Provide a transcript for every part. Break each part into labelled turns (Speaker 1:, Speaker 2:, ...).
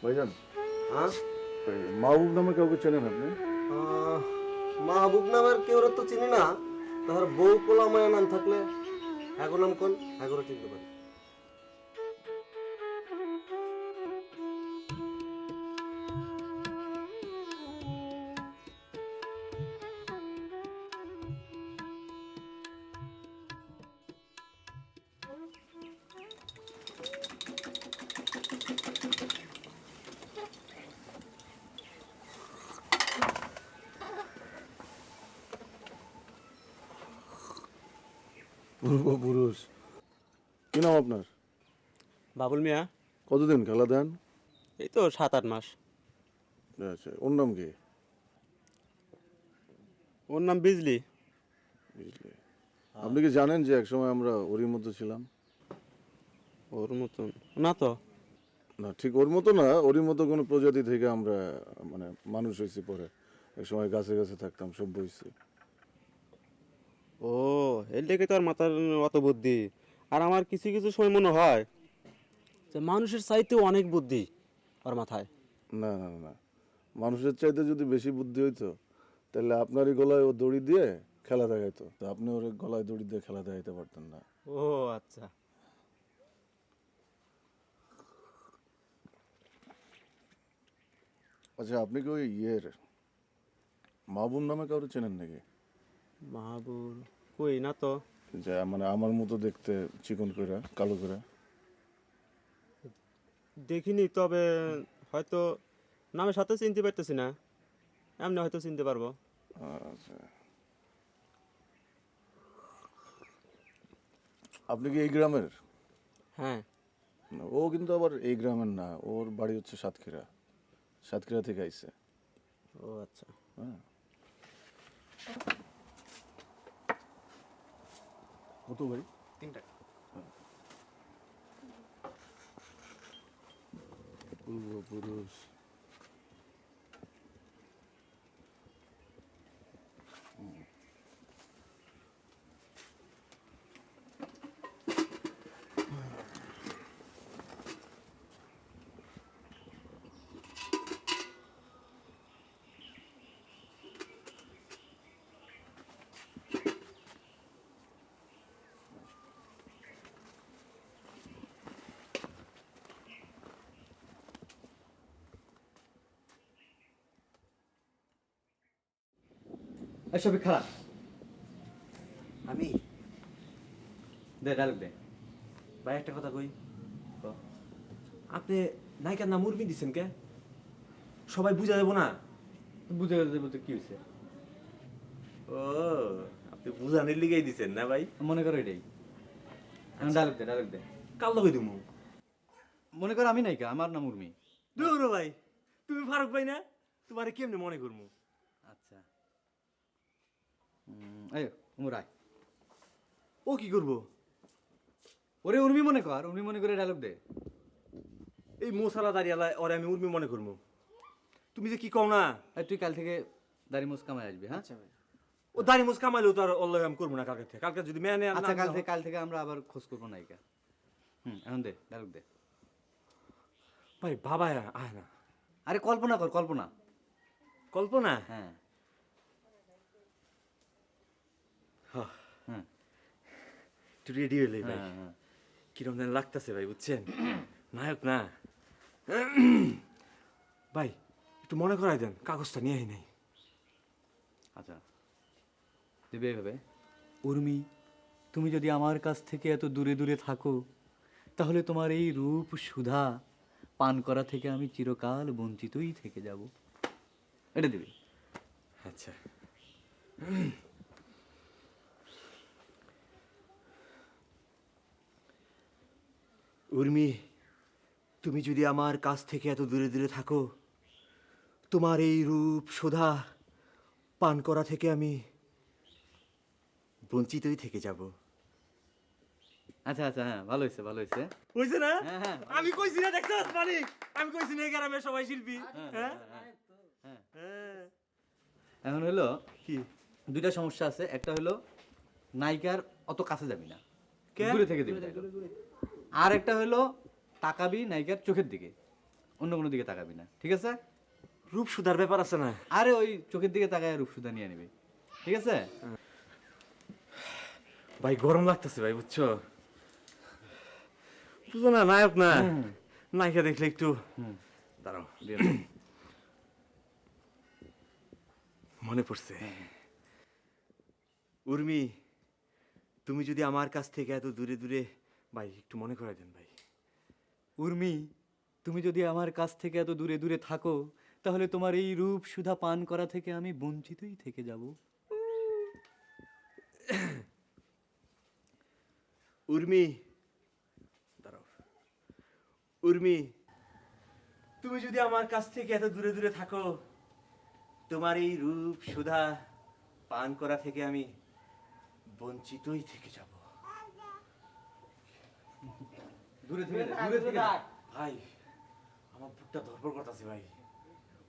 Speaker 1: ভাইজান,
Speaker 2: হ্যাঁ
Speaker 1: মাহবুব নামে কাউকে চেনেন আপনি?
Speaker 2: মাহবুব নামের কেউ তো চিনি না, তাহার বউ পোলা মায়া নাম থাকলে হ্যাগো নাম কোন হ্যাগোরে চিনতে পারি।
Speaker 1: পূর্বপুরুষ। কি নাম আপনার?
Speaker 3: বাবুল মিয়া।
Speaker 1: কতদিন খেলা দেন?
Speaker 3: এই তো 7-8 মাস।
Speaker 1: আচ্ছা, ওর নাম কি?
Speaker 3: ওর নাম বিজলি।
Speaker 1: বুঝলে, আপনি কি জানেন যে একসময় আমরা ওরই মতো ছিলাম?
Speaker 3: ওর মতন না তো।
Speaker 1: না, ঠিক ওর মতো না, ওরই মতো কোনো প্রজাতি থেকে আমরা মানে মানুষ হয়েছি পরে। একসময় গাছে গাছে থাকতাম, সভ্য হয়েছি।
Speaker 3: ও, এর লেগে তো আর মাথার অত বুদ্ধি। আর আমার কিছু কিছু সময় মনে হয় যে মানুষের চাইতেও অনেক বুদ্ধি ওর মাথায়।
Speaker 1: না না না, মানুষের চাইতে যদি বেশি বুদ্ধি হইতো তাহলে আপনারই গলায় ও দড়ি দিয়ে খেলা দেখাইতো, তো আপনি ওর গলায় দড়ি দিয়ে খেলা দেখাইতে পারতেন না।
Speaker 3: ও আচ্ছা।
Speaker 1: আচ্ছা, আপনি কি ওই মাহবুব নামে কারো চেনেন নাকি?
Speaker 3: মাহবুব কই না তো।
Speaker 1: যে মানে আমার মতো দেখতে, চিকন কইরা, কালো কইরা।
Speaker 3: দেখিনি, তবে হয়তো নামের সাথে চিনতে পারতেছি না, এমনি হয়তো চিনতে পারবো।
Speaker 1: আচ্ছা, আপনি কি এই গ্রামের?
Speaker 3: হ্যাঁ।
Speaker 1: না, ও কিন্তু আবার এই গ্রামের না, ওর বাড়ি হচ্ছে সাতক্ষীরা। সাতক্ষীরা থেকে আইছে।
Speaker 3: ও আচ্ছা।
Speaker 1: হ্যাঁ, কত ভাই?
Speaker 3: 3 টাকা।
Speaker 1: পূর্বপুরুষ।
Speaker 4: এসবই খারাপ।
Speaker 2: আমি
Speaker 4: দে ডায়লগ দে।
Speaker 2: ভাই একটা কথা কই, আপনি নায়িকার নাম উর্মি দিচ্ছেন কে? সবাই বুঝা যাবো না?
Speaker 4: বুঝে দেবো তো কি হয়েছে?
Speaker 2: ও, আপনি বুঝানোর লিগেই দিচ্ছেন না ভাই?
Speaker 4: মনে করো এটাই। এখন ডায়লগ দে, ডায়লগ দে।
Speaker 2: কাল লগে দিমু।
Speaker 4: মনে করো আমি নায়িকা, আমার নাম উর্মি।
Speaker 2: দূর ভাই, তুমি ফারুক ভাই না? তোমারে কেমনে মনে করবো?
Speaker 4: আচ্ছা, এই উমর আয়।
Speaker 2: ও কি করবো?
Speaker 4: ওরে উর্মি মনে কর, উর্মি মনে করে ডায়লগ দে।
Speaker 2: এই মশালা দাঁড়িয়ালা ওরে আমি উর্মি মনে করবো? তুমি যে কি কও না?
Speaker 4: এই তুই কাল থেকে দাড়ি মুছ কামাই আসবি, হ্যাঁ?
Speaker 2: ও দাড়ি মুছ কামাইলেও তো আর অল্লাহ আমি করবো না কালকে থেকে। কালকে যদি মেয়ে নেয়
Speaker 4: আচ্ছা, কাল থেকে আমরা আবার খোঁজ করবো নায়িকা। এখন দে ডায়লগ দে।
Speaker 2: ভাই বাবা আয় না।
Speaker 4: আরে কল্পনা কর, কল্পনা।
Speaker 2: কল্পনা?
Speaker 4: হ্যাঁ
Speaker 2: হ্যাঁ,
Speaker 4: হ্যাঁ
Speaker 2: একটু রেডি হইলে ভাই
Speaker 4: হ্যাঁ হ্যাঁ।
Speaker 2: কিরম যেন লাগতেছে ভাই, বুঝছেন? নায়ক না ভাই, একটু মনে করাই দেন, কাগজটা নিয়েই নাই।
Speaker 4: আচ্ছা, দেবে এভাবে। উর্মি, তুমি যদি আমার কাছ থেকে এত দূরে দূরে থাকো, তাহলে তোমার এই রূপ সুধা পান করা থেকে আমি চিরকাল বঞ্চিতই থেকে যাব। এটা দেবে।
Speaker 2: আচ্ছা, উর্মি, তুমি যদি আমার কাছ থেকে এত দূরে দূরে থাকো, তোমার এই রূপ সুধা পান করা থেকে আমি বঞ্চিতই থেকে যাব।
Speaker 4: আচ্ছা আচ্ছা, হ্যাঁ, ভালো হয়েছে, ভালো হয়েছে।
Speaker 2: বুঝছে না?
Speaker 4: হ্যাঁ, হ্যাঁ।
Speaker 2: আমি কইছি না, দেখছস মালিক? আমি কইছি না এই গ্রামের সবাই শিল্পী। হ্যাঁ হ্যাঁ।
Speaker 4: এখন হলো
Speaker 2: কি?
Speaker 4: দুইটা সমস্যা আছে। একটা হলো নায়িকার অত কাছে যাবি না,
Speaker 2: কে?
Speaker 4: দূরে থেকে দিবি। আর একটা হলো তাকাবি নায়িকার চোখের দিকে, অন্য কোনো দিকে তাকাবি না, ঠিক আছে?
Speaker 2: রূপ সুধার ব্যাপার আছে না?
Speaker 4: আরে ওই চোখের দিকে তাকায় রূপসুধা নিয়ে নিবি, ঠিক আছে?
Speaker 2: ভাই গরম লাগতেছে ভাই, বুঝছো? বুঝো না, নায়ক না, নায়িকা দেখলে একটু দাঁড়াও দিয়ে দাও। মনে পড়ছে, উর্মি, তুমি যদি আমার কাছ থেকে এত দূরে দূরে, ভাই একটু মনে করে দেন ভাই।
Speaker 4: উর্মি, তুমি যদি আমার কাছ থেকে এত দূরে দূরে থাকো, তাহলে তোমার এই রূপ সুধা পান করা থেকে আমি বঞ্চিতই থেকে যাব।
Speaker 2: উর্মি, দাঁড়াও, উর্মি, তুমি যদি আমার কাছ থেকে এত দূরে দূরে থাকো, তোমার এই রূপ সুধা পান করা থেকে আমি বঞ্চিতই থেকে যাব।
Speaker 4: দূরে থেকে দূরে থেকে
Speaker 2: ভাই আমার বুকটা ধরপড় করতেছে ভাই,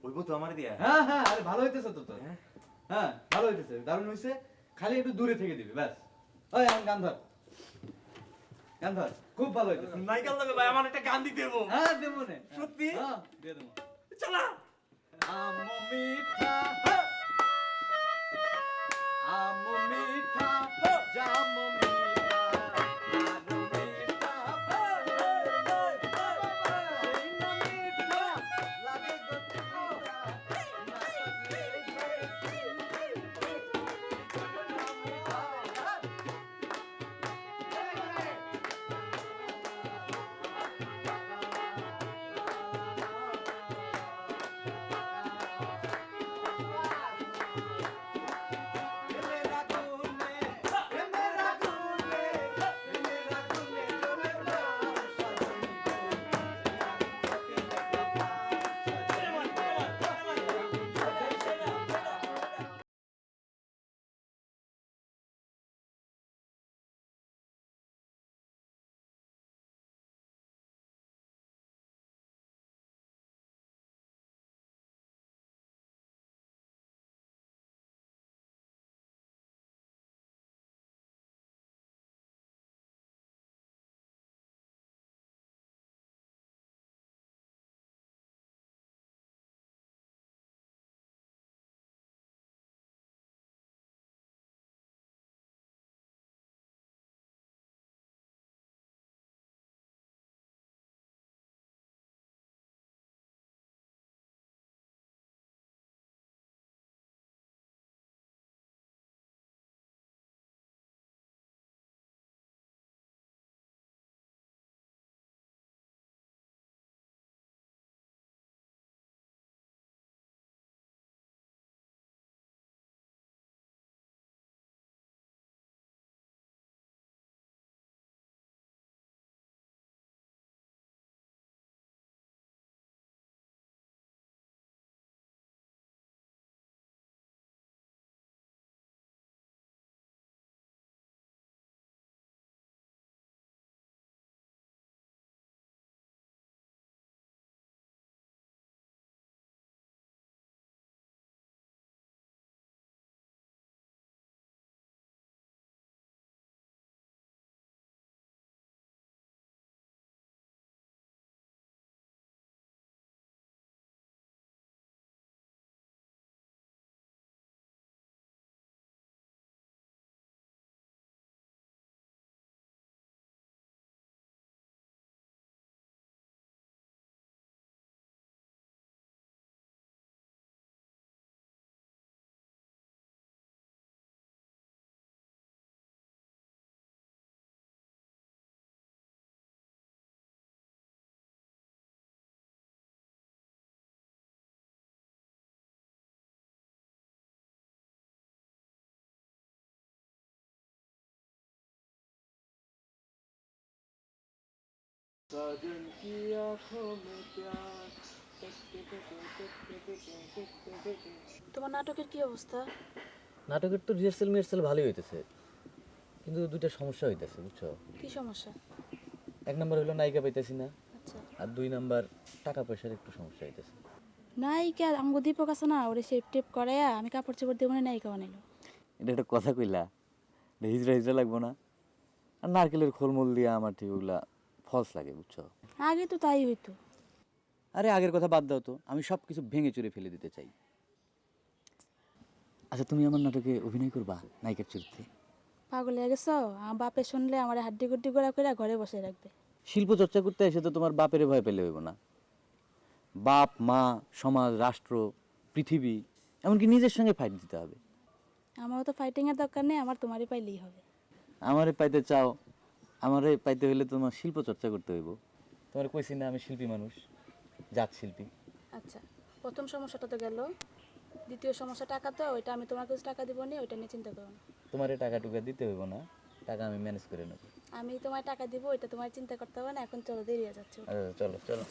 Speaker 2: ওই তো আমার দিয়া।
Speaker 4: হ্যাঁ হ্যাঁ, আরে ভালো হইতেছে তো তোর।
Speaker 2: হ্যাঁ?
Speaker 4: হ্যাঁ ভালো হইতেছে, দারুণ হইছে। খালি একটু দূরে থেকে দিবি ব্যাস। ওই এখন গান ধর, গান ধর, খুব ভালো হইতেছে।
Speaker 2: নাইকাল লাগে ভাই, আমার একটা গান দিতে দেবো।
Speaker 4: হ্যাঁ দেবো নে।
Speaker 2: সত্যি?
Speaker 4: হ্যাঁ দিয়ে দেবো।
Speaker 2: চলা।
Speaker 4: আমো মিঠা, আমো মিঠা, জামো মিঠা, আরো মিঠা, সেই না মিঠা লাগে গো তিতা, না
Speaker 5: তোমার নাটকের কি অবস্থা?
Speaker 6: নাটকের তো রিহার্সেল মিহার্সেল ভালোই হইতেছে, কিন্তু দুইটা সমস্যা হইতেছে বুঝছো।
Speaker 5: কি সমস্যা?
Speaker 6: এক নাম্বার হলো নায়িকা পাইতেছি না,
Speaker 5: আচ্ছা,
Speaker 6: আর দুই নাম্বার টাকা পয়সার একটু সমস্যা হইতেছে।
Speaker 5: নায়িকা আমগো দীপক আছে না, ওরে শেপ টেপ করাইয়া আমি কাপড় চোপড় দিয়ে মনে নায়িকা বানাইলো।
Speaker 6: এটা একটা কথা কইলা, এটা হিজড়া হিজড়া লাগবো না? আর নারকেলের খোলমোল দিয়ে আমার ঠিক ওগুলা ফলস লাগে বুঝছো।
Speaker 5: আগে তো তাই হইতো।
Speaker 6: আরে আগের কথা বাদ দাও তো, আমি সব কিছু ভেঙে চুরে ফেলে দিতে চাই। আচ্ছা, তুমি আমার নাটকে অভিনয় করবা নায়িকার চরিত্রে?
Speaker 5: পাগল হয়ে গেছো? আমার বাপে শুনলে আমার হাড্ডি গুড্ডি গোড়া করে ঘরে বসে রাখবে।
Speaker 6: শিল্প চর্চা করতে এসে তো তোমার বাপের ভয় পেলে হইব না। বাপ, মা, সমাজ, রাষ্ট্র, পৃথিবী, এমনকি নিজের সঙ্গে ফাইট দিতে হবে।
Speaker 5: আমারও তো ফাইটিংয়ের দরকার নেই, আমার তোমারই পাইলেই হবে।
Speaker 6: আমারে পাইতে চাও, আমারে পাইতে হলে তোমার শিল্প চর্চা করতে হইব। তোমার কইছি না আমি শিল্পী মানুষ, জাত শিল্পী।
Speaker 5: আচ্ছা, প্রথম সমস্যাটা তো গেল, দ্বিতীয় সমস্যা টাকা, তো ওইটা আমি তোমার কাছে টাকা দিব না, ওইটা নিয়ে চিন্তা করো না।
Speaker 6: তোমারে টাকা টুকা দিতে হইব না, টাকা আমি ম্যানেজ করে নেব।
Speaker 5: আমি তোমার টাকা দিব, ওইটা তোমার চিন্তা করতে হবে না। এখন চলো, দেরি হয়ে যাচ্ছে।
Speaker 6: আচ্ছা, চলো চলো।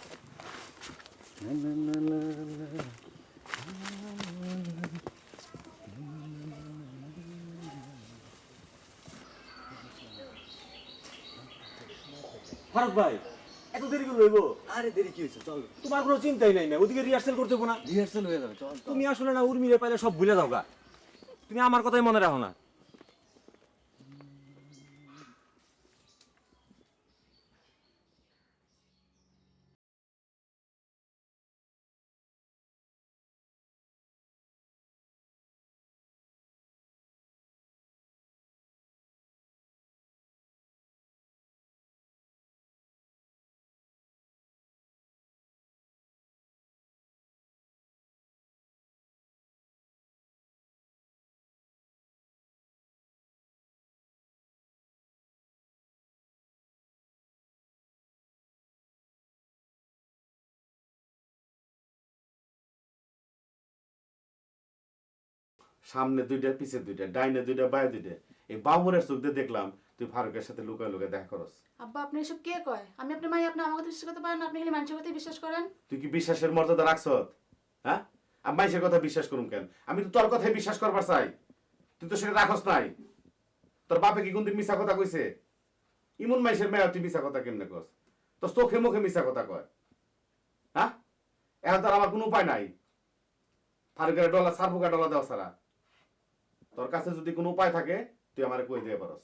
Speaker 2: ফারুক ভাই, এত দেরি করে লইব?
Speaker 6: আরে দেরি কি হয়েছে, চল।
Speaker 2: তোমার কোনো চিন্তাই নাই না, ওদিকে রিহার্সেল করতে হবো না?
Speaker 6: রিহার্সাল হয়ে যাবে, চল।
Speaker 2: তুমি আসলে না উর্মিরে পাইলে সব ভুলে যাও গা। তুমি আমার কথাই মনে রাখো না।
Speaker 7: সামনে দুইটা পিছে দুইটা, ডাইনে দুইটা বায়ে দুইটা, এই বাবুরের চোখ দিয়ে দেখলাম তুই ফারুকের সাথে লুকায় লুকায় দেখা করস।
Speaker 5: আব্বা, আপনি এসব কে কয়? আমি আপনার মাই, আপনি আমার কথা বিশ্বাস করতে পারেন না? আপনি খালি মানুষের কথাই বিশ্বাস করেন।
Speaker 7: তুই কি বিশ্বাসের মর্যাদা রাখছ? হ্যাঁ, আমি মানুষের কথা বিশ্বাস করুম কেন? আমি তো তোর কথাই বিশ্বাস করবার চাই, তুই তো সেটা রাখস নাই। তোর বাপে কি কোনদিন মিছা কথা কইছে? ইমন মানুষের মেয়ে তুই মিছা কথা কেমনে কস? তোর চোখে মুখে মিছা কথা কয়। হ্যাঁ, এখন তোর আমার কোনো উপায় নাই ফারুকের ডলা সারবুকা ডলা দেওয়া ছাড়া। তোর কাছে যদি কোনো উপায় থাকে তুই আমারে কই দিয়ে পারস।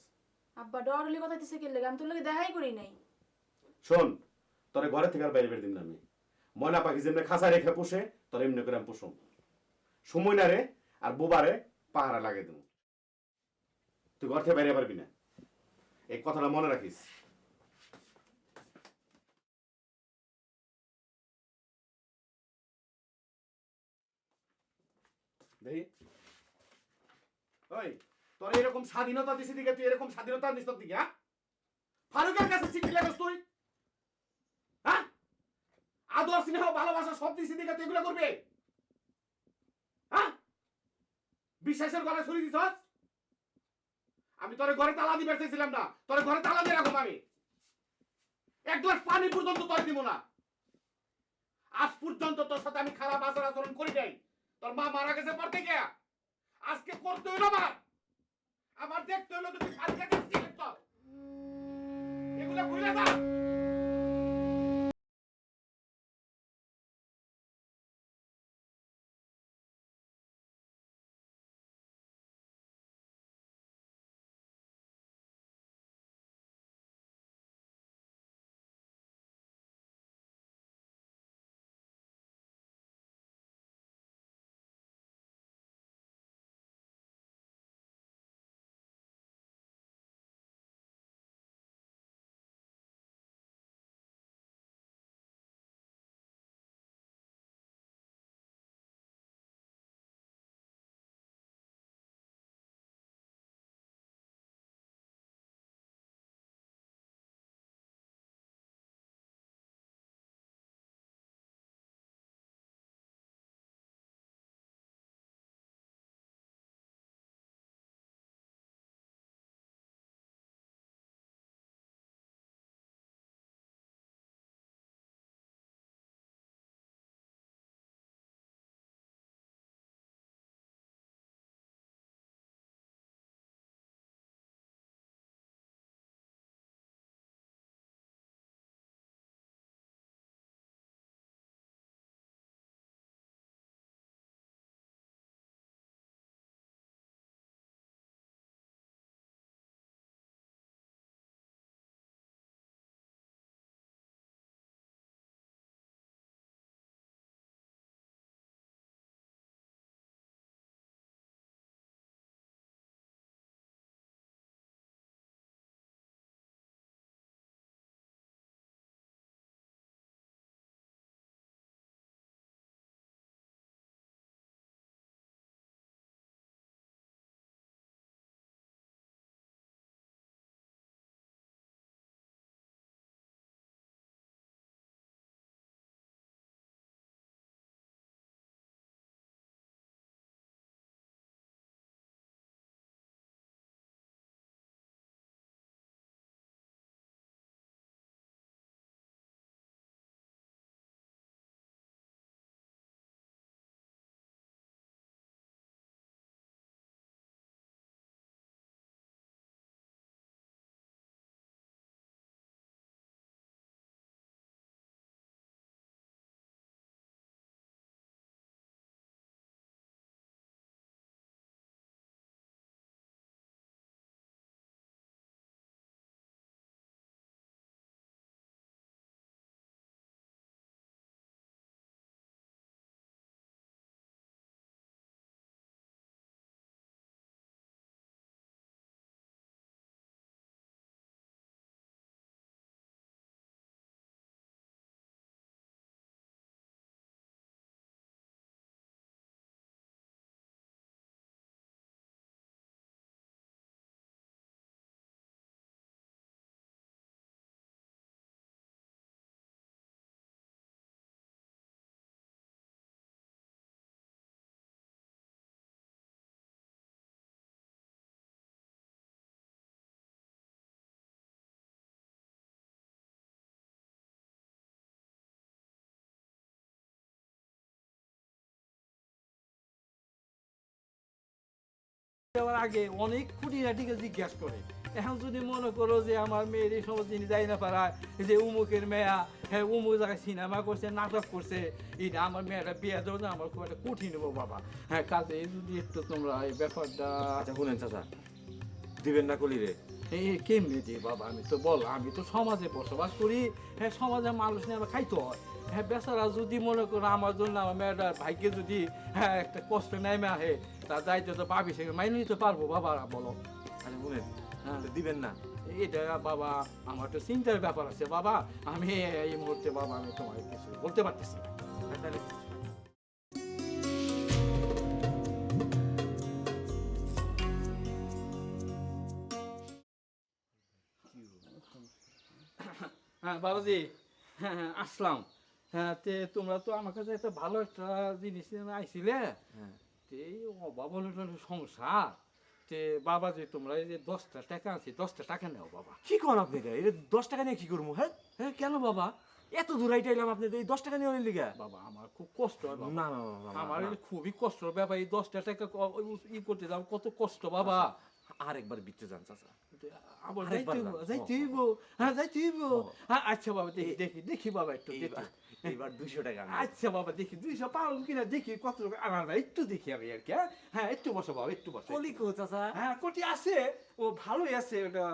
Speaker 5: আব্বা, ডরলি কথা দিছে কি লাগে? আমি তোর লগে দেখাই করি নাই।
Speaker 7: শোন, তোরে ঘরে থেকে আর বাইরে বের দিন না আমি। ময়না পাখি যেমনি খাঁচা রেখে পুষে তোর এমনি করে আমি পুষুম। সময় না রে আর বোবারে পাহারা লাগে দেব। তুই ঘর থেকে বাইরে পারবি না, এই কথাটা মনে রাখিস। দেখি ওই, তোর এরকম স্বাধীনতা দিছি দিকে তুই এরকম স্বাধীনতা নিস তোর দিকে? হ্যাঁ, ফারুকের কাছে চিঠি লেখাস তুই? হ্যাঁ, আদর স্নেহ ভালোবাসা সব দিছি দিকে তুই এগুলো করবে? হ্যাঁ, বিশ্বাসের ঘরে ছুরি দিছস? আমি তোর ঘরে তালা দিবে চাইছিলাম না, তোর ঘরে তালা দিয়ে রাখবো আমি। এক গ্লাস পানি পর্যন্ত তোর দিব না। আজ পর্যন্ত তোর সাথে আমি খারাপ আচার আচরণ করি নাই। তোর মা মারা গেছে পর থেকে আজকে করতে হইলো আমার দেখতে হইলো তুই ফারুকের কাছে চিঠি লিখত। এগুলো ভুলে যা।
Speaker 8: দেওয়ার আগে অনেক খুঁটিনাটিকে জিজ্ঞেস করে। এখন যদি মনে করো যে আমার মেয়ের এই সমস্ত জিনিস যাই না পারায়, যে উমুকের মেয়া, হ্যাঁ উমুক জায়গায় সিনেমা করছে, নাটক করছে, এটা আমার মেয়েটা বিয়ে দেওয়া না আমার খুব একটা কঠিন হবো বাবা। হ্যাঁ কাজে যদি একটু তোমরা এই ব্যাপারটা
Speaker 2: আচ্ছা শুনেন চাচা, দিবেন না কলি রে?
Speaker 8: এই কেমনি দিই বাবা, আমি তো বল আমি তো সমাজে বসবাস করি, হ্যাঁ সমাজে মানুষ নিয়ে আমার খাইতে হয়। হ্যাঁ বেচারা যদি মনে করো আমার জন্য আমার মেয়েটার ভাইকে যদি হ্যাঁ একটা কষ্ট নেমে আহে, তার দায়িত্ব তো পাবি সে মাইনে নিতে পারবো বাবা, বলো।
Speaker 2: আচ্ছা শুনেন,
Speaker 8: হ্যাঁ
Speaker 2: দিবেন না?
Speaker 8: এটা বাবা আমার তো চিন্তার ব্যাপার আছে বাবা, আমি এই মুহূর্তে বাবা আমি তোমার কিছু বলতে পারতেছি না।
Speaker 2: তাহলে
Speaker 8: হ্যাঁ বাবাজি, হ্যাঁ হ্যাঁ আসলাম। হ্যাঁ তে তোমরা তো আমার কাছে একটা ভালো একটা জিনিস নিয়ে আইছিলে,
Speaker 2: হ্যাঁ।
Speaker 8: তে এই অভাব অনটনের সংসার, তে বাবাজি তোমরা এই যে 10টা টাকা আছে 10টা টাকা নেও বাবা।
Speaker 2: কি করেন আপনি? এটা 10 টাকা নিয়ে কি করবো? হ্যাঁ,
Speaker 8: হ্যাঁ কেন বাবা?
Speaker 2: এত দূর আইতে এলাম, আপনি এই 10 টাকা নিয়ে অনেক লিগা?
Speaker 8: বাবা আমার খুব কষ্ট হয় বাবা।
Speaker 2: না না না, না,
Speaker 8: আমার
Speaker 2: না।
Speaker 8: এই খুবই কষ্ট ব্যাপার, এই 10টা টাকা ই করতে যাও কত কষ্ট বাবা।
Speaker 2: আরেকবার বিচ্ছে যান চাচা।
Speaker 8: আবার
Speaker 2: আরেকবার
Speaker 8: যাইতে
Speaker 2: যান।
Speaker 8: যাইতে হইব, হ্যাঁ যাইতে হইব। হ্যাঁ আচ্ছা বাবা দেখি দেখি দেখি বাবা একটু দেখি।
Speaker 2: এইবার 200 টাকা আমি।
Speaker 8: আচ্ছা বাবা দেখি 200 পারুন কিনা দেখি কত টাকা আনা যায় একটু দেখি আমি আর কি। হ্যাঁ হ্যাঁ একটু বসো বাবা একটু বসো।
Speaker 2: কলি কো চাচা?
Speaker 8: হ্যাঁ কোটি আছে, ও ভালোই আছে, ওটা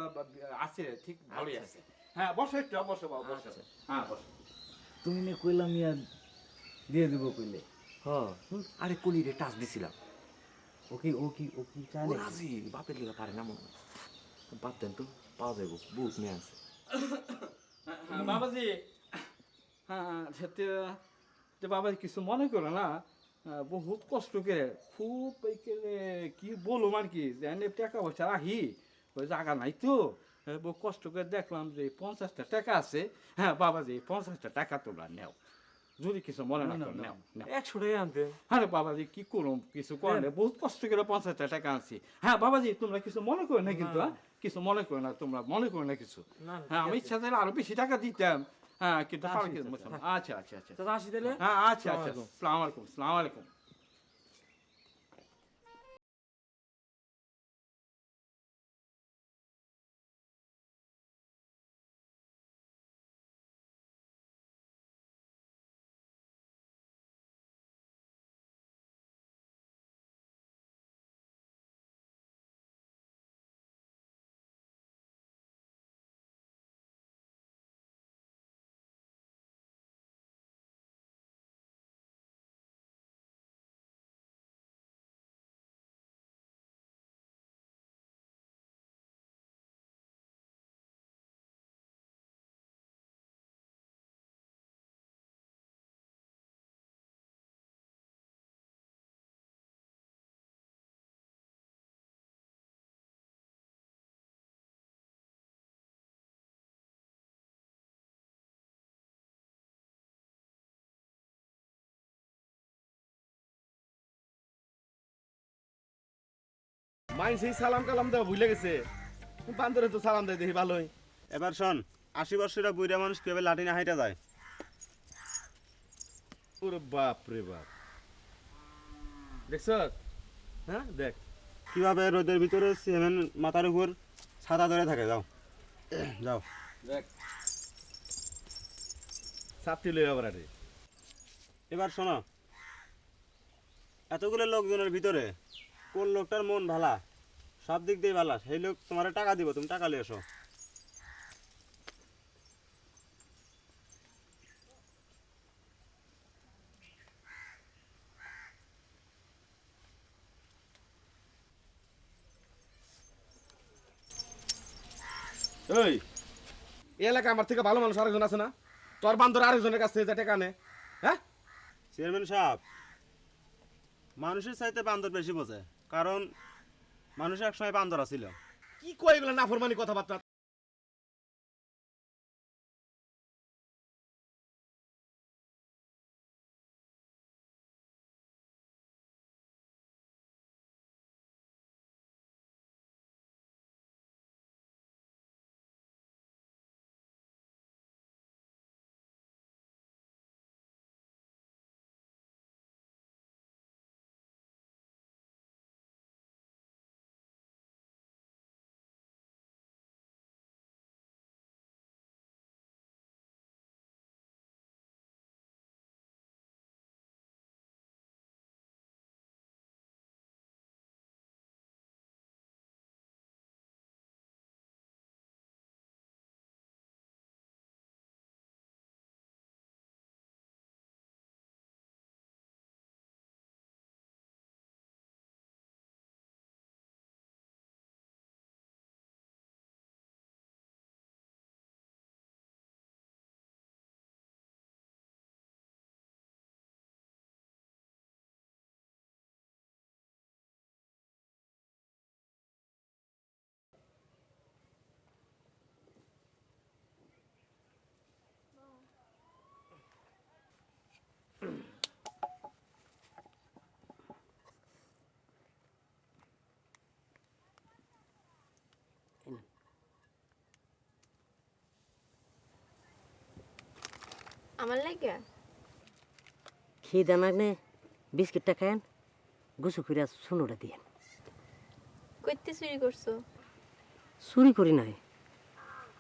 Speaker 8: আছে ঠিক ভালোই আছে। হ্যাঁ বসো একটু বসো বাবা বসো।
Speaker 2: আচ্ছা।
Speaker 8: হ্যাঁ বসো।
Speaker 6: তুমি না কইলাম ইয়া দিয়ে দেবো কইলে,
Speaker 2: হ্যাঁ, আরে কলি রে টাচ দিছিলাম।
Speaker 6: ও কি চায়
Speaker 2: ও
Speaker 6: নাকি?
Speaker 2: রাজি, বাপের লিগা পারে না মনে হয়। বাদ দেন তো, পাওয়া যাবো, বুক নিয়ে আছে।
Speaker 8: হ্যাঁ বাবাজি, হ্যাঁ সেটা বাবাজি কিছু মনে করো না, বহুত কষ্ট করে খুব কি বলুম আর কি, যে টাকা পয়সা রাখি ওই জায়গা নাই তো, বহু কষ্ট করে দেখলাম যে 50টা টাকা আছে। হ্যাঁ বাবাজি 50টা টাকা তোমরা নেও, যদি কিছু মনে না করো নেও নেও।
Speaker 2: 100 টাকা আনতে?
Speaker 8: আরে বাবাজি কি করুম, কিছু করে না, বহুত কষ্ট করে 50টা টাকা আনছি। হ্যাঁ বাবাজি তোমরা কিছু মনে করো না কিন্তু, হ্যাঁ কিছু মনে করো না, তোমরা মনে করো না কিছু। হ্যাঁ আমি ইচ্ছা চাইলে আরো বেশি টাকা দিতাম, হ্যাঁ কিন্তু পারো কিন্তু আচ্ছা আচ্ছা আচ্ছা
Speaker 2: চাচা আসি তাহলে?
Speaker 8: হ্যাঁ আচ্ছা আচ্ছা সালাম আলাইকুম সালাম আলাইকুম।
Speaker 7: মাই সেই সালাম কালাম দেওয়া ভুলে গেছে, বান্দরে তো সালাম দেয় দেখি ভালোই।
Speaker 3: এবার শোন, 80 বছরের বুড়া মানুষ কিভাবে লাঠি না হাইটা যায়।
Speaker 7: ওরে বাপ রে বাপ, দেখছ? হ্যাঁ দেখ
Speaker 3: কিভাবে রোদের ভিতরে সিমেন্ট মাথার উপর ছাতা ধরে থাকে। যাও যাও।
Speaker 8: দেখ
Speaker 7: ছাত্রী লই আবার আরে।
Speaker 3: এবার শোনো, এতগুলো লোকজনের ভিতরে কোন লোকটার মন ভালা, সব দিক দিয়ে ভালা, সেই লোক তোমার টাকা দিব, তুমি টাকা লিয়ে এসো।
Speaker 7: এই এই এলাকা আমার থেকে ভালো মানুষ আরেকজন আছে না? তোর বান্দর আরেকজনের কাছ থেকে যে টাকা নে, হ্যাঁ?
Speaker 3: চেয়ারম্যান সাহেব, মানুষের চাইতে বান্দর বেশি বোঝে, কারণ মানুষ একসময় বান্দর ছিল।
Speaker 7: কি কয় এগুলো নাফরমানি কথাবার্তা?
Speaker 9: আমার লাগে
Speaker 10: খিদে নাগনে বিস্কিটটা খায়েন, গুছু করে শুনোটা দিয়ে।
Speaker 9: কইতে চুরি করছো?
Speaker 10: চুরি করি নাই,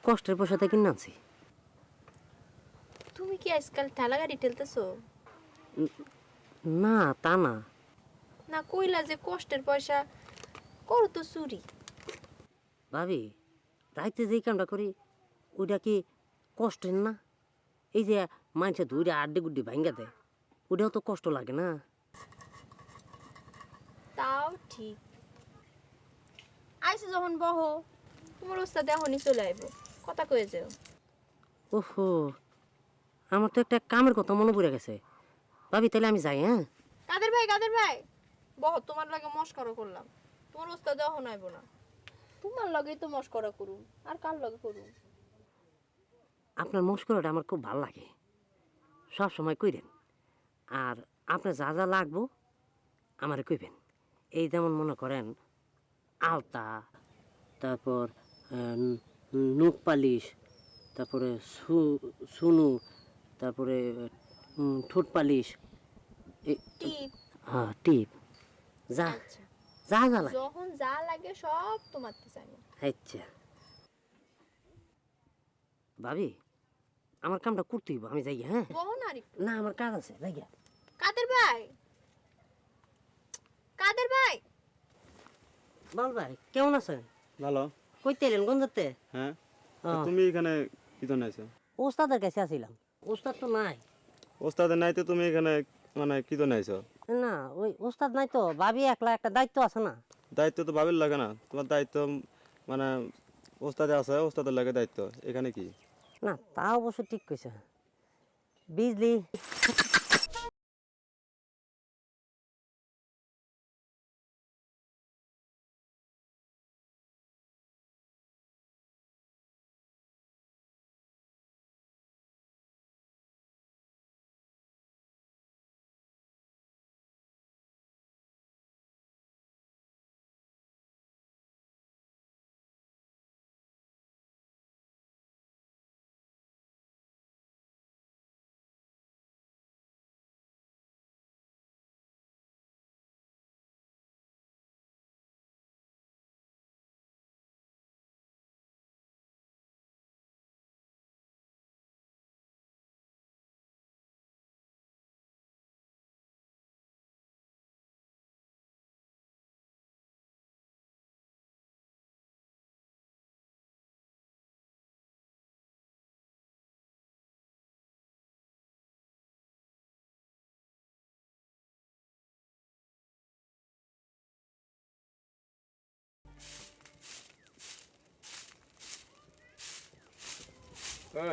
Speaker 10: কষ্টের পয়সাতে কিনে আনছি।
Speaker 9: তুমি কি আজকাল ঠেলা গাড়ি ঠেলতেছো?
Speaker 10: না তা না,
Speaker 9: না কইলা যে কষ্টের পয়সা করো তো চুরি।
Speaker 10: ভাবি রাইতে যেই কামটা করি ওইটা কি কষ্টের না? এই যে মানুষে ধুইরা আড্ডি গুড্ডি ভাঙ্গা দেয়, ওটাও তো কষ্ট লাগে না?
Speaker 9: তাও ঠিক। আইসে যখন বহো, তোমার ওস্তাদ এখনই চলে আইব, কথা কয়ে যাও।
Speaker 10: ওহো, আমার তো একটা কামের কথা মনে পড়ে গেছে। ভাবি তাহলে আমি যাই। হ্যাঁ
Speaker 9: কাদের ভাই বহ, তোমার লাগে মস্করা করলাম, তোমার ওস্তাদ এখন আইব না। তোমার লগেই তো মস্করা করুম, আর কার লগে করুম?
Speaker 10: আপনার মস্করাটা আমার খুব ভালো লাগে, সব সময় কইরেন। আর আপনার যা যা লাগবো আমারে কইবেন। এই যেমন মনে করেন আলতা, তারপর নখ পালিশ, তারপরে সুনু, তারপরে ঠোঁট পালিশ,
Speaker 9: টিপ।
Speaker 10: হ্যাঁ টিপ, যা
Speaker 9: আচ্ছা,
Speaker 10: যা যা লাগে।
Speaker 9: যখন যা লাগে সব তোমার তো জানি।
Speaker 10: আচ্ছা ভাবি, আমার কামটা করতে হইব, আমি যাই। হ্যাঁ
Speaker 9: বহো না আর একটু।
Speaker 10: না, আমার কাজ আছে, যাই।
Speaker 9: কাদের ভাই
Speaker 10: বল ভাই, কেমন আছেন?
Speaker 3: ভালো।
Speaker 10: কইতে এলেন গঞ্জাতে?
Speaker 3: হ্যাঁ,
Speaker 10: ও,
Speaker 3: তুমি এখানে কি জন্য আইছো?
Speaker 10: ওস্তাদের কাছে আসিলাম, ওস্তাদ তো নাই।
Speaker 3: ওস্তাদের নাই তো তুমি এখানে মানে কি জন্য আইছো?
Speaker 10: না ওই ওস্তাদ নাই তো, ভাবি একলা একটা দায়িত্ব আছে না?
Speaker 3: দায়িত্ব তো ভাবির লাগে না, তোমার দায়িত্ব মানে ওস্তাদে আছে, ওস্তাদের লাগে দায়িত্ব। এখানে কি?
Speaker 10: না তা অবশ্য ঠিক কইছে, বিজলি।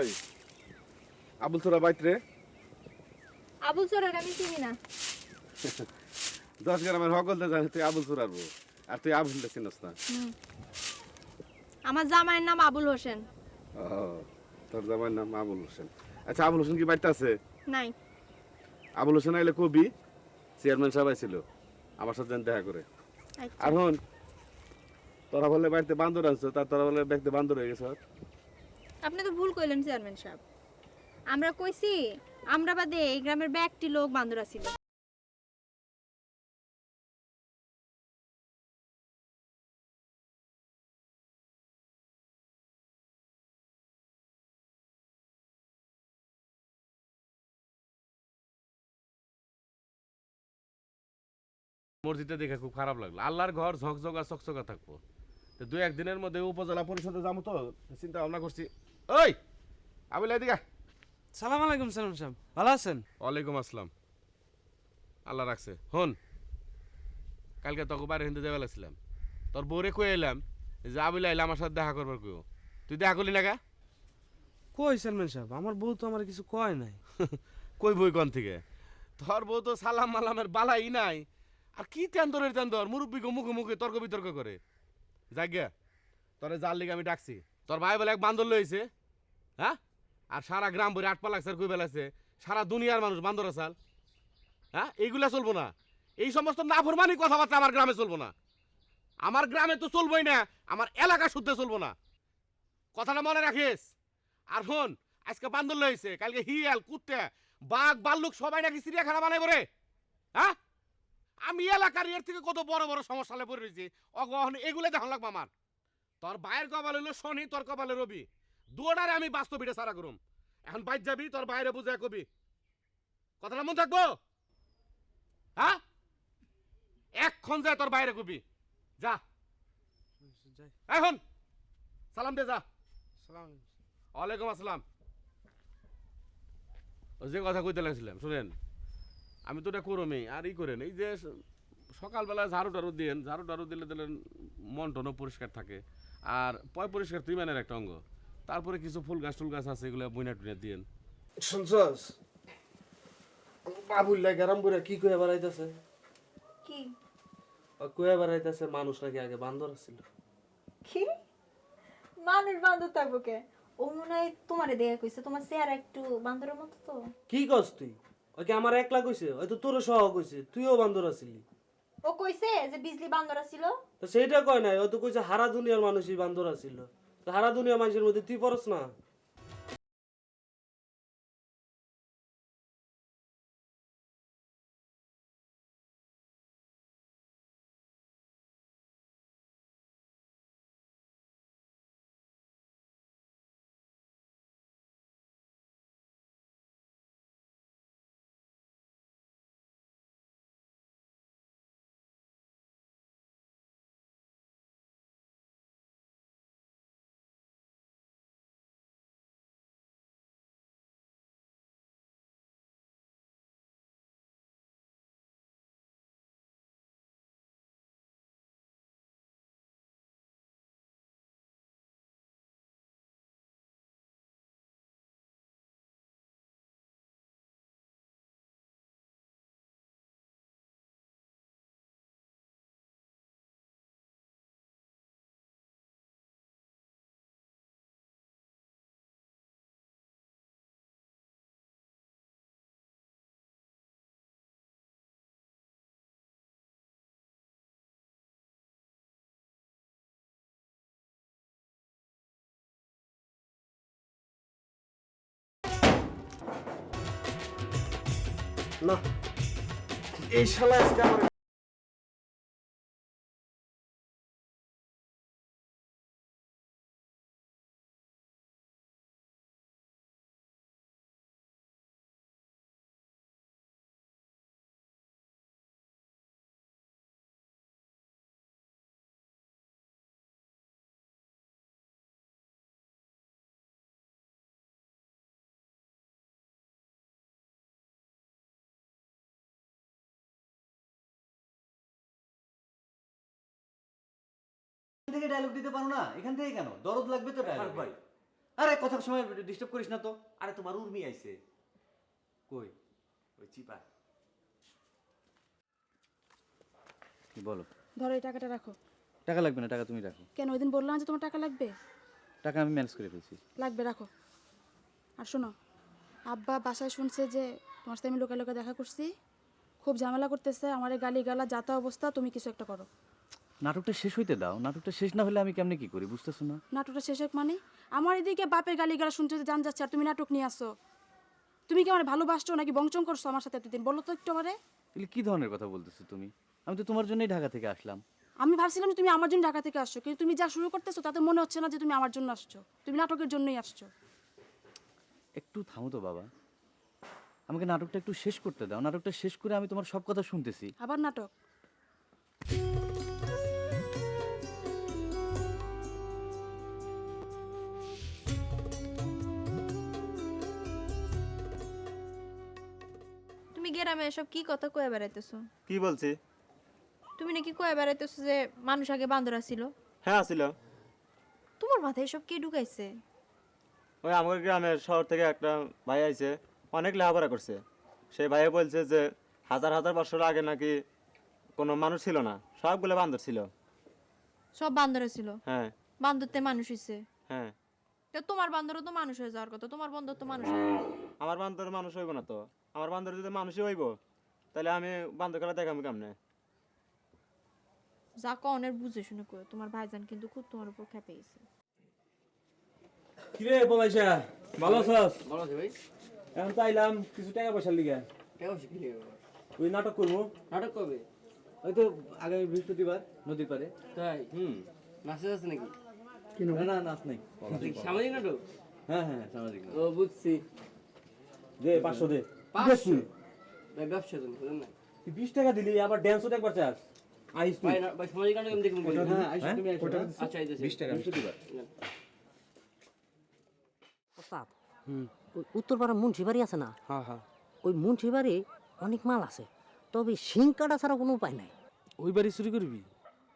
Speaker 7: এই আবুল তোরা বাইত রে,
Speaker 9: আবুল চোরের আমি চিনি না।
Speaker 7: 10 গ্রামের হকলতে জানি তুই আবুল চোরারবো, আর তুই আবুল চিনস না।
Speaker 9: আমার জামাইয়ের নাম আবুল হোসেন।
Speaker 7: ও, তোর জামাইয়ের নাম আবুল হোসেন। আচ্ছা, আবুল হোসেন কি বাড়িতে আছে?
Speaker 9: নাই।
Speaker 7: আবুল হোসেন আইলে কবি, চেয়ারম্যান সাহেব আইছিল আমার সাথে দেখা করে।
Speaker 9: আচ্ছা।
Speaker 7: আর হন, তোরা বলে বাড়িতে বান্দর আনছো, তার তোরা বলে দেখতে বান্দর হয়ে গেছে।
Speaker 9: আপনি তো ভুল কইলেন চেয়ারম্যান সাহেব, আমরা কইছি আমরা বাদে এই গ্রামের ব্যাগটি লোক বান্দরা ছিল।
Speaker 7: মসজিদে দেখে খুব খারাপ লাগলো। আল্লাহর ঘর ঝকঝকা চকচকা থাকবো, তো 2-1 দিনের মধ্যে উপজেলা পরিষদে যাবো, তো চিন্তা ভাবনা করছি। ওই আবুল এদিকে।
Speaker 11: সালাম আলাইকুম সালাম সাহেব, ভালো আছেন?
Speaker 7: ওয়ালাইকুম আসসালাম। আল্লাহ রাখছে। হন, কালকে তোকে বাইরে হিন্দু যাবে লাগছিলাম, তোর বউরে কয়ে এলাম যে আবুল আইলে আমার সাথে দেখা করবার কেউ, তুই দেখা করলি না?
Speaker 11: কই সালমান সাহেব, আমার বউ তো আমার কিছু কয় নাই।
Speaker 7: কই বই কন থেকে? তোর বউ তো সালাম মালামের বালাই নাই, আর কি তেন্দরের তেন্দর মুরব্বী মুখে মুখে তর্ক বিতর্ক করে। যাজ্ঞা, তোরে যার লিগে আমি ডাকছি, তোর ভাই বলে এক বান্দর লইছে। হ্যাঁ, আর সারা গ্রাম ভরে 8 পা লাগছে, কই বেলাছে সারা দুনিয়ার মানুষ বান্দর আসাল। হ্যাঁ, এইগুলা চলবো না, এই সমস্ত নাফরমানি কথাবার্তা আমার গ্রামে চলবো না। আমার গ্রামে তো চলবোই না, আমার এলাকা শুদ্ধে চলবো না, কথাটা মনে রাখিস। আর হন, আজকে বান্দর লইছে, কালকে হিয়াল, কুত্তে, বাঘ, ভাল্লুক সবাই নাকি চিড়িয়াখানা বানাইব রে। হ্যাঁ, আমি এলাকার এর থেকে কত বড় বড় সমস্যালে পড়ে রয়েছি, অগহন এগুলো দেখান লাগবো আমার। তোর ভাইয়ের কপাল হইলো শনি, তোর কপালে রবি, দুটারে আমি বাস্তব এটা সারা করুম। এখন বাইর যাবি, তোর বাইরে বুঝে কবি, কথাটা মন থাকবো। হ্যাঁ, এখন যায় তোর বাইরে কবি, যা
Speaker 11: যাই।
Speaker 7: এখন সালাম দে, যা।
Speaker 11: সালাম।
Speaker 7: ওয়ালাইকুম আসসালাম। ওই যে কথা কইতে লাগছিলাম শুনেন, আমি তো এটা করমই আর ই করেন, এই যে সকালবেলা ঝাড়ু টাড়ু দিন, ঝাড়ু টাড়ু দিলে দিলেন মন টনও পরিষ্কার থাকে, আর পয় পরিষ্কার তুই মানের একটা অঙ্গ। তারপরে কিছু ফুল গাছ টুল গাছ আছে, এগুলো বুইনা টুইনা দিন।
Speaker 11: শুনছস বাবুল্লা গরম করে কি কয়ে বেড়াইতেছে?
Speaker 9: কি
Speaker 11: ও কয়ে বেড়াইতেছে মানুষ নাকি আগে বান্দর ছিল।
Speaker 9: কি মানুষ বান্দর থাকবো কে? ও মনে হয় তোমারে দেখা কইছে, তোমার চেহারা একটু বান্দরের মতো তো।
Speaker 11: কি কস তুই? ওকে আমার একলা কইছে, হয়তো তোর সহ কইছে, তুইও বান্দর আছিলি।
Speaker 9: ও কইছে যে বিজলি বান্দর ছিল?
Speaker 11: তো সেইটা কয় নাই, হয়তো কইছে হারা দুনিয়ার মানুষই বান্দর আছিল। তো হারা দুনিয়ার মানুষের মধ্যে তুই পড়স না? না, এই শালা আজকে আমার
Speaker 4: থেকে ডায়লগ দিতে পারো না? এখান থেকে কেন? দরদ লাগবে তো ডায়লগ ভাই। আরে কথার সময় ডিস্টার্ব করিস না তো।
Speaker 2: আরে তোমার উর্মি আইছে।
Speaker 4: কই?
Speaker 2: ওই চিপা।
Speaker 4: কি বলো?
Speaker 5: ধরো এই টাকাটা রাখো।
Speaker 4: টাকা লাগবে না, টাকা তুমি রাখো।
Speaker 5: কেন ওই দিন বললাম যে তোমার টাকা লাগবে?
Speaker 4: টাকা আমি ম্যানেজ করে ফেলছি।
Speaker 5: লাগবে, রাখো। আর শোনো, আব্বা বাসায় শুনছে যে তোমার সাথে আমি লোকে লোকে দেখা করছি, খুব ঝামেলা করতেছে, আমার গালি গালা যাতা অবস্থা, তুমি কিছু একটা করো।
Speaker 6: নাটকটা শেষ হইতে দাও, নাটকটা শেষ না হলে আমি কেমনে কি করি বুঝতেছো না?
Speaker 5: নাটকটা শেষ হোক মানে? আমার এদিকে বাপের গালি গালা শুনতে জান যাচ্ছে, আর তুমি নাটক নিয়ে আসো। তুমি কি আমার ভালোবাসছো নাকি বংচং করছো আমার সাথে এতদিন? বলো তো একটু আমারে।
Speaker 6: তাহলে কি ধরনের কথা বলতেছো তুমি? আমি তো তোমার জন্যই ঢাকা থেকে আসলাম।
Speaker 5: আমি ভাবছিলাম যে তুমি আমার জন্য ঢাকা থেকে আসছো, কিন্তু তুমি যা শুরু করতেছো তাতে মনে হচ্ছে না যে তুমি আমার জন্য আসছো, তুমি নাটকের জন্যই আসছো।
Speaker 6: একটু থামো তো বাবা, আমাকে নাটকটা একটু শেষ করতে দাও। নাটকটা শেষ করে আমি তোমার সব কথা শুনতেছি।
Speaker 5: আবার নাটক?
Speaker 9: তুমি গ্রামে এসব কি কথা কয়ে বেড়াইতেছো?
Speaker 3: কি বলছি?
Speaker 9: তুমি নাকি কয়ে বেড়াইতেছো যে মানুষ আগে বান্দর ছিল?
Speaker 3: হ্যাঁ ছিল।
Speaker 9: তোমার মাথায় এসব কে ঢুকাইছে?
Speaker 3: ওই আমাদের গ্রামের শহর থেকে একটা ভাই আইছে, অনেক লেখাপড়া করছে। সেই ভাইয়ে বলছে যে হাজার হাজার বছর আগে নাকি কোনো মানুষ ছিল না, সবগুলো বান্দর ছিল।
Speaker 9: সব বান্দর ছিল?
Speaker 3: হ্যাঁ
Speaker 9: বান্দরতে মানুষ হইছে?
Speaker 3: হ্যাঁ।
Speaker 9: তো তোমার বান্দরও তো মানুষ হয়ে যাওয়ার কথা, তোমার বান্দর তো মানুষ হয় না।
Speaker 3: আমার বান্দর মানুষ হইব না তো? আমার বান্দর যদি মানুষই হইব তাহলে আমি বান্দর খেলা দেখাম কেমনে?
Speaker 9: যা কনের বুঝে শুনে কই, তোমার ভাইজান কিন্তু খুব তোমার উপর খেপে গেছে।
Speaker 11: কিরে বলাইছা ভালো আছস?
Speaker 10: ভালো আছে ভাই।
Speaker 11: এখন তো আইলাম কিছু টাকা পয়সার লিগে।
Speaker 10: কেমন শিখলি?
Speaker 11: ওই নাটক করবো।
Speaker 10: নাটক কবে?
Speaker 11: ওই তো আগামী বৃহস্পতিবার নদীর পারে।
Speaker 10: তাই? নাচে আছে নাকি?
Speaker 11: না না নাচ নাই।
Speaker 10: সামাজিক নাটক?
Speaker 11: হ্যাঁ হ্যাঁ সামাজিক নাটক।
Speaker 10: ও বুঝছি।
Speaker 11: দে 500 দে।
Speaker 10: 500? ভাই ব্যবসা তুমি বুঝেন না?
Speaker 11: তুই 20 টাকা দিলি আবার ড্যান্সও দেখবার চাস। আইস তুই।
Speaker 10: ভাই সামাজিক নাটক আমি দেখব।
Speaker 11: হ্যাঁ আইস তুমি আইস।
Speaker 10: আচ্ছা আইতেছি।
Speaker 11: 20 টাকা বৃহস্পতিবার।
Speaker 10: ওস্তাদ ওই উত্তরপাড়া মুন্সিবাড়ি আছে না?
Speaker 11: হ্যাঁ হ্যাঁ।
Speaker 10: ওই মুন্সিবাড়ি অনেক মাল আছে, তবে শিং কাটা ছাড়া কোনো উপায় নাই।
Speaker 11: ওই বাড়ি চুরি করবি?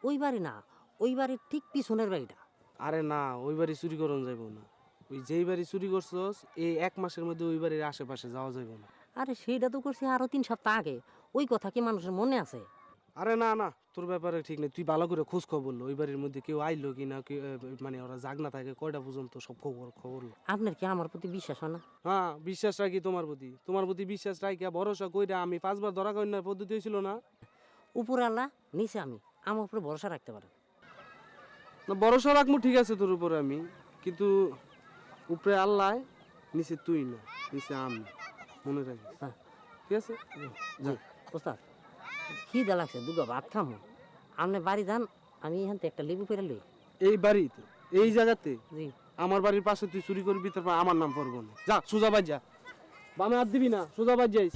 Speaker 10: ওই বাড়ি না, ওই বাড়ির ঠিক পিছনের বাড়িটা।
Speaker 11: আরে না, ওই বাড়ি চুরি করন যাইব না। ওই যেই বাড়ি চুরি করছস এই 1 মাসের মধ্যে ওই বাড়ির আশেপাশে যাওয়া যাইব না।
Speaker 10: আরে সেইটা তো করছি আরো 3 সপ্তাহ আগে। ওই কথা কি মানুষের মনে আছে?
Speaker 11: আরে না না, তোর ব্যাপারে ঠিক নেই। তুই ভালো করে খোঁজ খবর লো, ওই বাড়ির মধ্যে কেউ আইলো কি না, মানে ওরা জাগ না থাকে কয়টা পর্যন্ত সব খবর লো।
Speaker 10: আপনার কি আমার প্রতি বিশ্বাস হয় না?
Speaker 11: হ্যাঁ বিশ্বাস রাখি তোমার প্রতি বিশ্বাস রাখি ভরসা কইরা আমি 5 বার ধরা কন্যার পদ্ধতি হয়েছিল না।
Speaker 10: উপরে আল্লাহ, নিচে আমি, আমার উপরে ভরসা রাখতে পারেন।
Speaker 11: না ভরসা রাখবো ঠিক আছে তোর উপরে আমি, কিন্তু উপরে আল্লাহ, নিচে তুই না, নিচে আমি, মনে রাখিস।
Speaker 10: হ্যাঁ
Speaker 11: ঠিক আছে
Speaker 10: জি ওস্তাদ, খিদা লাগছে, দুগা ভাত খামো। আপনি বাড়ি যান, আমি এখান থেকে একটা লেবু পেরে লই।
Speaker 11: এই বাড়িতে এই জায়গাতে
Speaker 10: জি
Speaker 11: আমার বাড়ির পাশে তুই চুরি করবি, তারপর আমার নাম পড়বো না। যা সোজা বাজ যা, বামে হাত দিবি না, সোজা বাজ যাইস।